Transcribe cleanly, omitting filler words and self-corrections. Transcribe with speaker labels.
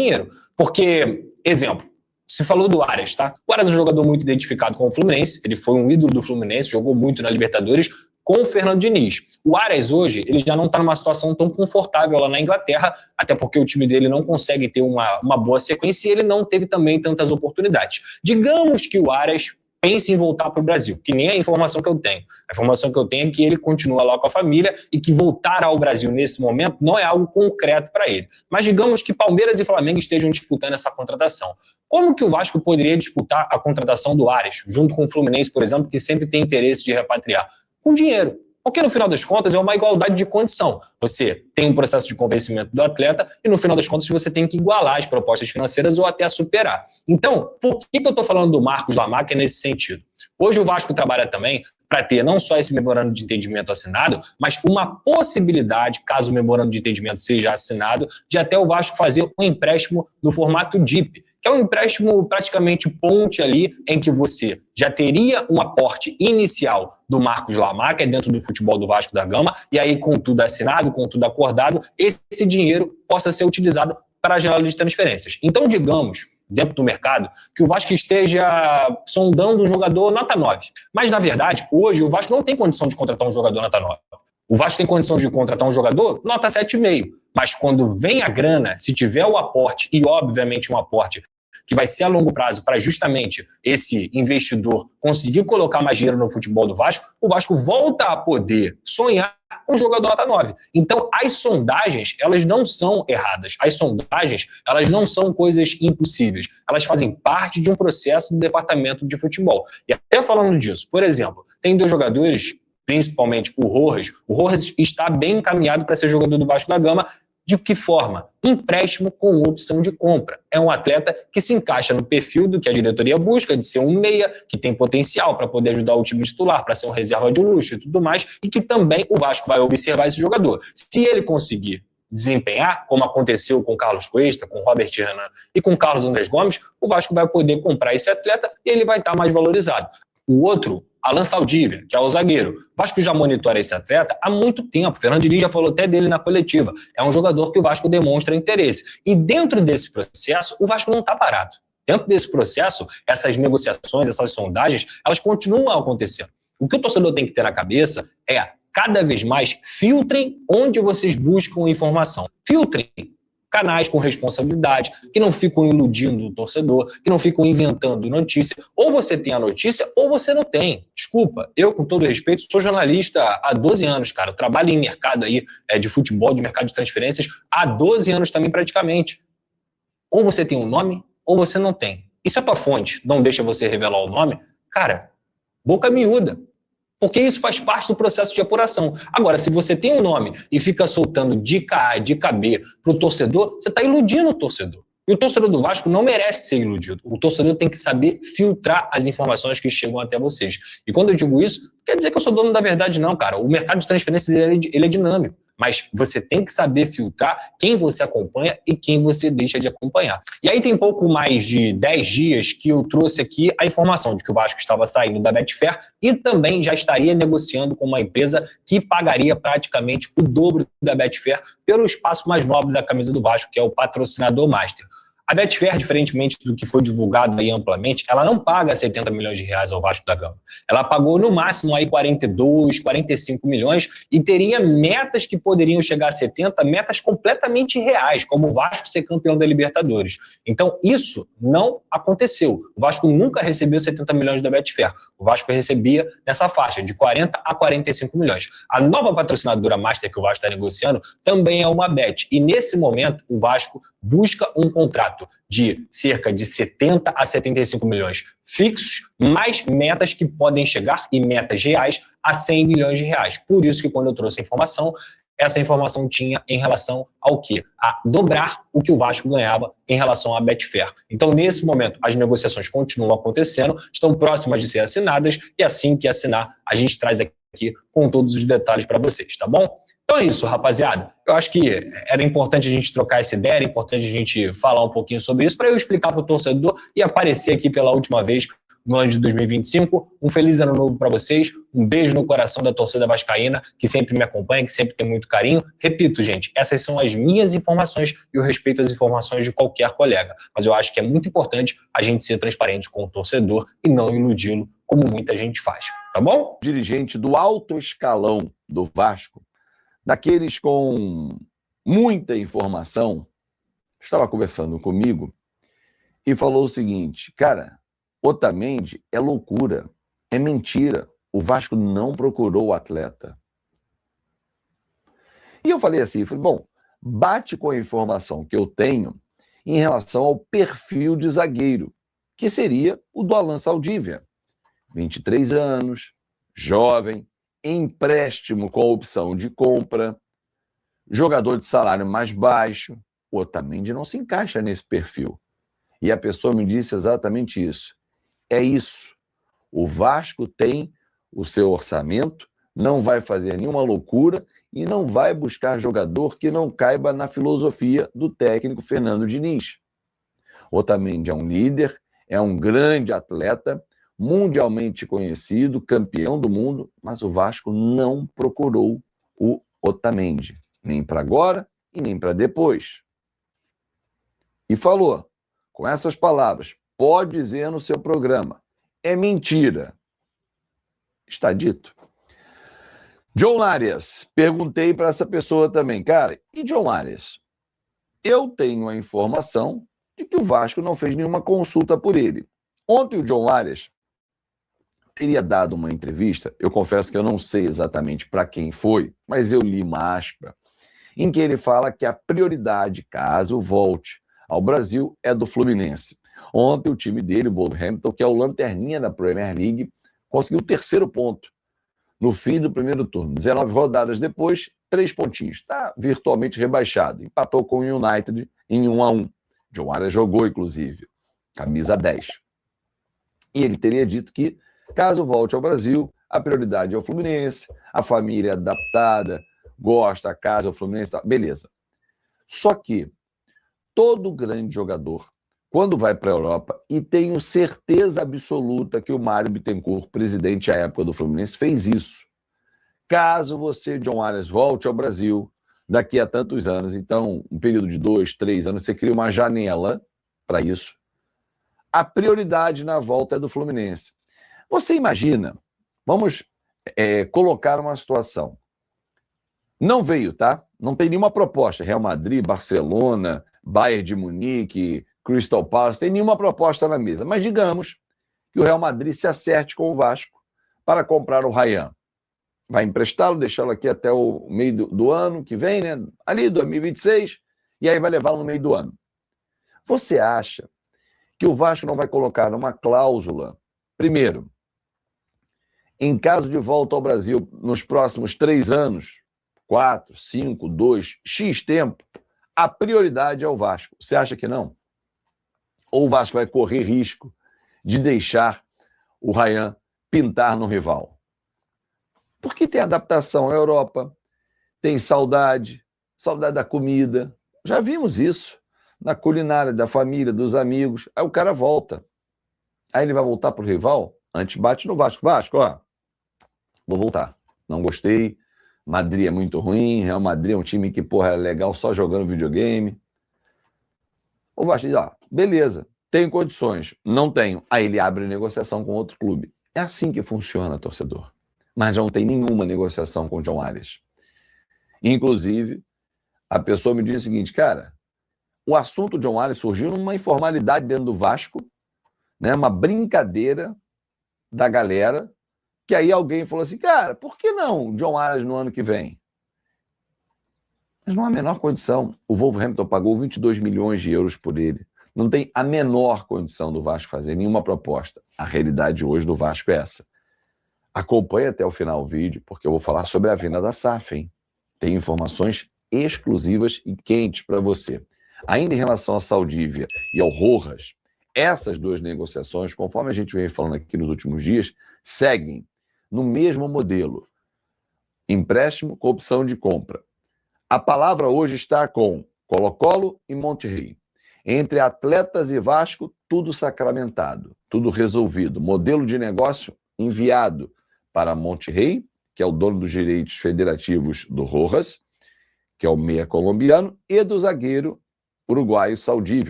Speaker 1: dinheiro. Porque, exemplo, se falou do Arias, tá? O Arias é um jogador muito identificado com o Fluminense, ele foi um ídolo do Fluminense, jogou muito na Libertadores com o Fernando Diniz. O Arias hoje, ele já não está numa situação tão confortável lá na Inglaterra, até porque o time dele não consegue ter uma boa sequência e ele não teve também tantas oportunidades. Digamos que o Arias pense em voltar para o Brasil, que nem a informação que eu tenho. A informação que eu tenho é que ele continua lá com a família e que voltar ao Brasil nesse momento não é algo concreto para ele. Mas digamos que Palmeiras e Flamengo estejam disputando essa contratação. Como que o Vasco poderia disputar a contratação do Arias, junto com o Fluminense, por exemplo, que sempre tem interesse de repatriar? Com dinheiro. Porque no final das contas é uma igualdade de condição. Você tem um processo de convencimento do atleta e no final das contas você tem que igualar as propostas financeiras ou até superar. Então, por que eu estou falando do Marcos Lamarca nesse sentido? Hoje o Vasco trabalha também para ter não só esse memorando de entendimento assinado, mas uma possibilidade, caso o memorando de entendimento seja assinado, de até o Vasco fazer um empréstimo no formato DIP, que é um empréstimo praticamente ponte ali, em que você já teria um aporte inicial do Marcos Lamarca dentro do futebol do Vasco da Gama, e aí com tudo assinado, com tudo acordado, esse dinheiro possa ser utilizado para a janela de transferências. Então, digamos, dentro do mercado, que o Vasco esteja sondando um jogador nota 9. Mas, na verdade, hoje o Vasco não tem condição de contratar um jogador nota 9. O Vasco tem condição de contratar um jogador nota 7,5. Mas quando vem a grana, se tiver o aporte, e obviamente um aporte que vai ser a longo prazo para justamente esse investidor conseguir colocar mais dinheiro no futebol do Vasco, o Vasco volta a poder sonhar com um jogador nota 9. Então, as sondagens, elas não são erradas. As sondagens, elas não são coisas impossíveis. Elas fazem parte de um processo do departamento de futebol. E até falando disso, por exemplo, tem 2 jogadores, principalmente o Rojas está bem encaminhado para ser jogador do Vasco da Gama. De que forma? Empréstimo com opção de compra. É um atleta que se encaixa no perfil do que a diretoria busca, de ser um meia, que tem potencial para poder ajudar o time titular, para ser um reserva de luxo e tudo mais, e que também o Vasco vai observar esse jogador. Se ele conseguir desempenhar, como aconteceu com Carlos Cuesta, com Robert Renan e com Carlos Andrés Gomes, o Vasco vai poder comprar esse atleta e ele vai estar mais valorizado. O outro, Alan Saldívia, que é o zagueiro. O Vasco já monitora esse atleta há muito tempo. O Fernando Diniz já falou até dele na coletiva. É um jogador que o Vasco demonstra interesse. E dentro desse processo, o Vasco não está parado. Dentro desse processo, essas negociações, essas sondagens, elas continuam acontecendo. O que o torcedor tem que ter na cabeça é, cada vez mais, filtrem onde vocês buscam informação. Filtrem canais com responsabilidade, que não ficam iludindo o torcedor, que não ficam inventando notícia. Ou você tem a notícia, ou você não tem. Desculpa, eu, com todo respeito, sou jornalista há 12 anos, cara. Eu trabalho em mercado aí, de futebol, de mercado de transferências, há 12 anos também, praticamente. Ou você tem um nome, ou você não tem. E se a tua fonte não deixa você revelar o nome, cara, boca miúda. Porque isso faz parte do processo de apuração. Agora, se você tem um nome e fica soltando dica A, dica B para o torcedor, você está iludindo o torcedor. E o torcedor do Vasco não merece ser iludido. O torcedor tem que saber filtrar as informações que chegam até vocês. E quando eu digo isso, não quer dizer que eu sou dono da verdade, não, cara. O mercado de transferências ele é dinâmico. Mas você tem que saber filtrar quem você acompanha e quem você deixa de acompanhar. E aí tem pouco mais de 10 dias que eu trouxe aqui a informação de que o Vasco estava saindo da Betfair e também já estaria negociando com uma empresa que pagaria praticamente o dobro da Betfair pelo espaço mais nobre da camisa do Vasco, que é o patrocinador master. A Betfair, diferentemente do que foi divulgado aí amplamente, ela não paga 70 milhões de reais ao Vasco da Gama. Ela pagou no máximo aí 42, 45 milhões e teria metas que poderiam chegar a 70, metas completamente reais, como o Vasco ser campeão da Libertadores. Então, isso não aconteceu. O Vasco nunca recebeu 70 milhões da Betfair. O Vasco recebia nessa faixa, de 40 a 45 milhões. A nova patrocinadora master que o Vasco está negociando também é uma Bet. E nesse momento, o Vasco busca um contrato de cerca de 70 a 75 milhões fixos, mais metas que podem chegar, e metas reais, a 100 milhões de reais. Por isso que quando eu trouxe a informação, essa informação tinha em relação ao quê? A dobrar o que o Vasco ganhava em relação à Betfair. Então, nesse momento, as negociações continuam acontecendo, estão próximas de ser assinadas, e assim que assinar, a gente traz aqui com todos os detalhes para vocês, tá bom? Então é isso, rapaziada. Eu acho que era importante a gente trocar essa ideia, era importante a gente falar um pouquinho sobre isso para eu explicar para o torcedor e aparecer aqui pela última vez no ano de 2025. Um feliz ano novo para vocês, um beijo no coração da torcida vascaína, que sempre me acompanha, que sempre tem muito carinho. Repito, gente, essas são as minhas informações e eu respeito as informações de qualquer colega, mas eu acho que é muito importante a gente ser transparente com o torcedor e não iludi-lo, como muita gente faz, tá bom?
Speaker 2: Dirigente do alto escalão do Vasco, daqueles com muita informação, estava conversando comigo e falou o seguinte: cara, Otamendi é loucura, é mentira, o Vasco não procurou o atleta. E eu falei assim, bom, bate com a informação que eu tenho em relação ao perfil de zagueiro, que seria o do Alan Saldívia. 23 anos, jovem, empréstimo com opção de compra, jogador de salário mais baixo. O Otamendi não se encaixa nesse perfil. E a pessoa me disse exatamente isso. É isso. O Vasco tem o seu orçamento, não vai fazer nenhuma loucura e não vai buscar jogador que não caiba na filosofia do técnico Fernando Diniz. Otamendi é um líder, é um grande atleta, mundialmente conhecido, campeão do mundo, mas o Vasco não procurou o Otamendi, nem para agora e nem para depois. E falou, com essas palavras, pode dizer no seu programa, é mentira. Está dito. John Arias, perguntei para essa pessoa também, cara, e John Arias? Eu tenho a informação de que o Vasco não fez nenhuma consulta por ele. Ontem o John Arias teria dado uma entrevista, eu confesso que eu não sei exatamente para quem foi, mas eu li uma aspa, em que ele fala que a prioridade, caso volte ao Brasil, é do Fluminense. Ontem o time dele, o Wolverhampton, que é o lanterninha da Premier League, conseguiu o 3º ponto no fim do primeiro turno. 19 rodadas depois, 3 pontinhos. Está virtualmente rebaixado. Empatou com o United em 1-1. John Arias jogou, inclusive, camisa 10. E ele teria dito que, caso volte ao Brasil, a prioridade é o Fluminense, a família adaptada, gosta, a casa é o Fluminense, tá, beleza. Só que todo grande jogador, quando vai para a Europa, e tenho certeza absoluta que o Mário Bittencourt, presidente à época do Fluminense, fez isso. Caso você, John Arias, volte ao Brasil daqui a tantos anos, então, um período de 2, 3 anos, você cria uma janela para isso. A prioridade na volta é do Fluminense. Você imagina, vamos colocar uma situação. Não veio, tá? Não tem nenhuma proposta. Real Madrid, Barcelona, Bayern de Munique, Crystal Palace, tem nenhuma proposta na mesa. Mas digamos que o Real Madrid se acerte com o Vasco para comprar o Ryan. Vai emprestá-lo, deixá-lo aqui até o meio do ano que vem, né? Ali, 2026, e aí vai levá-lo no meio do ano. Você acha que o Vasco não vai colocar uma cláusula, primeiro, em caso de volta ao Brasil nos próximos 3 anos, 4, 5, 2, X tempo, a prioridade é o Vasco. Você acha que não? Ou o Vasco vai correr risco de deixar o Ryan pintar no rival? Porque tem adaptação à Europa, tem saudade da comida. Já vimos isso na culinária da família, dos amigos. Aí o cara volta. Aí ele vai voltar para o rival? Antes bate no Vasco. Vasco, ó, vou voltar. Não gostei. Madrid é muito ruim. Real Madrid é um time que, porra, é legal só jogando videogame. O Vasco diz, ó, beleza, tenho condições. Não tenho. Aí ele abre negociação com outro clube. É assim que funciona, torcedor. Mas não tem nenhuma negociação com o John Arias. Inclusive, a pessoa me diz o seguinte, cara, o assunto John Arias surgiu numa informalidade dentro do Vasco, né, uma brincadeira da galera, que aí alguém falou assim, cara, por que não John Arias no ano que vem? Mas não há a menor condição. O Wolverhampton pagou 22 milhões de euros por ele. Não tem a menor condição do Vasco fazer nenhuma proposta. A realidade hoje do Vasco é essa. Acompanhe até o final do vídeo, porque eu vou falar sobre a venda da SAF, hein? Tem informações exclusivas e quentes para você. Ainda em relação a Saldívia e ao Rojas, essas 2 negociações, conforme a gente vem falando aqui nos últimos dias, seguem no mesmo modelo. Empréstimo com opção de compra. A palavra hoje está com Colo-Colo e Monterrey. Entre Atletas e Vasco, tudo sacramentado, tudo resolvido. Modelo de negócio enviado para Monterrey, que é o dono dos direitos federativos do Rojas, que é o meia colombiano, e do zagueiro uruguaio Saldívia.